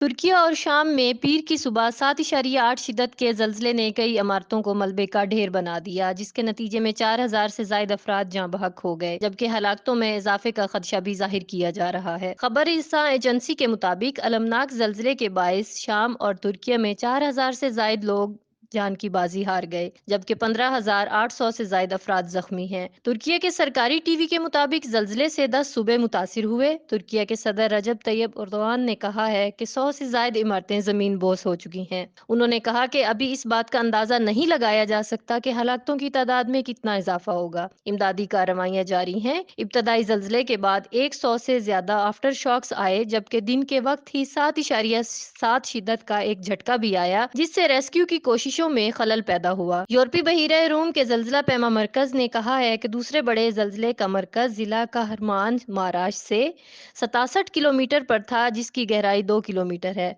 ترکیہ اور شام میں پیر کی صبح 7.8 شدت کے زلزلے نے کئی عمارتوں کو ملبے کا ڈھیر بنا دیا، جس کے نتیجے میں 4,000 سے زائد افراد جاں بحق ہو گئے، جبکہ ہلاکتوں میں اضافے کا خدشہ بھی ظاہر کیا جا رہا ہے۔ خبر رساں ایجنسی کے مطابق المناک زلزلے کے باعث شام اور ترکیہ میں 4,000 سے زائد لوگ جان کی بازی ہار گئے، جبکہ 15,800 سے زائد افراد زخمی ہیں۔ ترکیہ کے سرکاری ٹی وی کے مطابق زلزلے سے 10 صوبے متاثر ہوئے۔ ترکیہ کے صدر رجب طیب اردوان نے کہا ہے کہ 100 سے زائد عمارتیں زمین بوس ہو چکی ہیں۔ انہوں نے کہا کہ ابھی اس بات کا اندازہ نہیں لگایا جا سکتا کہ ہلاکتوں کی تعداد میں کتنا اضافہ ہوگا۔ امدادی کارروائیاں جاری ہیں۔ ابتدائی زلزلے کے بعد 100 سے زیادہ آفٹر شاکس آئے، جبکہ دن کے وقت ہی 7.7 شدت کا ایک جھٹکا بھی آیا، جس سے ریسکیو کی کوششوں میں خلل پیدا ہوا۔ یورپی بحیرہ روم کے زلزلہ پیما مرکز نے کہا ہے کہ دوسرے بڑے زلزلے کا مرکز ضلع کہرمان ماراش سے 67 کلومیٹر پر تھا، جس کی گہرائی 2 کلومیٹر ہے۔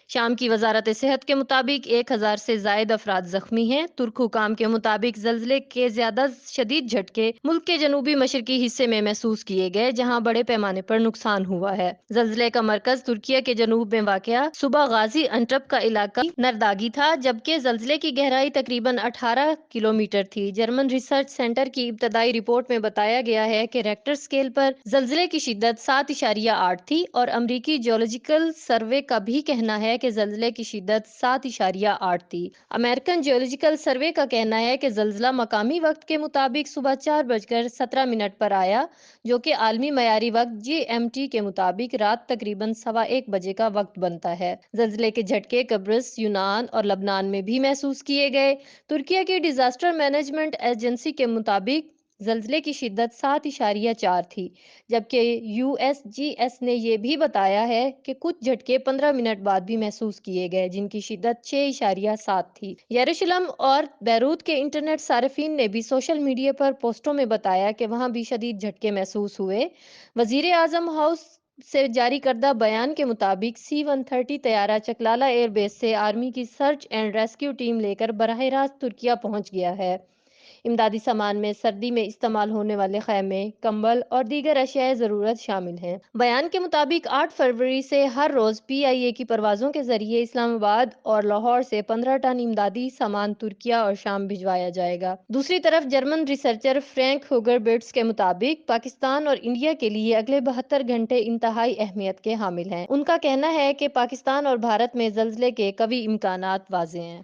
شام کی وزارت صحت کے مطابق 1,000 سے زائد افراد زخمی ہیں۔ ترک حکام کے مطابق زلزلے کے زیادہ شدید جھٹکے ملک کے جنوبی مشرقی حصے میں محسوس کیے گئے، جہاں بڑے پیمانے پر نقصان ہوا ہے۔ زلزلے کا مرکز ترکیہ کے جنوب میں واقع صوبہ غازی انٹپ کا علاقہ نرداگی تھا، جبکہ زلزلے کی گہرائی تقریباً 18 کلومیٹر تھی۔ جرمن ریسرچ سینٹر کی ابتدائی رپورٹ میں بتایا گیا ہے کہ ریکٹر اسکیل پر زلزلے کی شدت 7.8 تھی، اور امریکی جیولوجیکل سروے کا بھی کہنا ہے کہ زلزلے کی شدت 7.8 تھی۔ امریکن جیولوجیکل سروے کا کہنا ہے کہ زلزلہ مقامی وقت کے مطابق صبح 4:17 پر آیا، جو کہ عالمی معیاری وقت GMT کے مطابق رات تقریباً 1:15 بجے کا وقت بنتا ہے۔ زلزلے کے جھٹکے قبرص، یونان اور لبنان میں بھی محسوس کیے گئے۔ ترکیہ کی ڈیزاسٹر مینجمنٹ ایجنسی کے مطابق زلزلے کی شدت 7.4 تھی، جبکہ USGS نے یہ بھی بتایا ہے کہ کچھ جھٹکے 15 منٹ بعد بھی محسوس کیے گئے، جن کی شدت 6.7 تھی۔ یروشلم اور بیروت کے انٹرنیٹ صارفین نے بھی سوشل میڈیا پر پوسٹوں میں بتایا کہ وہاں بھی شدید جھٹکے محسوس ہوئے۔ وزیر اعظم ہاؤس سے جاری کردہ بیان کے مطابق C-130 طیارہ چکلالہ ایئر بیس سے آرمی کی سرچ اینڈ ریسکیو ٹیم لے کر براہ راست ترکیہ پہنچ گیا ہے۔ امدادی سامان میں سردی میں استعمال ہونے والے خیمے، کمبل اور دیگر اشیاء ضرورت شامل ہیں۔ بیان کے مطابق 8 فروری سے ہر روز PIA کی پروازوں کے ذریعے اسلام آباد اور لاہور سے 15 ٹن امدادی سامان ترکیہ اور شام بھجوایا جائے گا۔ دوسری طرف جرمن ریسرچر فرینک ہوگر بٹس کے مطابق پاکستان اور انڈیا کے لیے اگلے 72 گھنٹے انتہائی اہمیت کے حامل ہیں۔ ان کا کہنا ہے کہ پاکستان اور بھارت میں زلزلے کے قوی امکانات واضح ہیں۔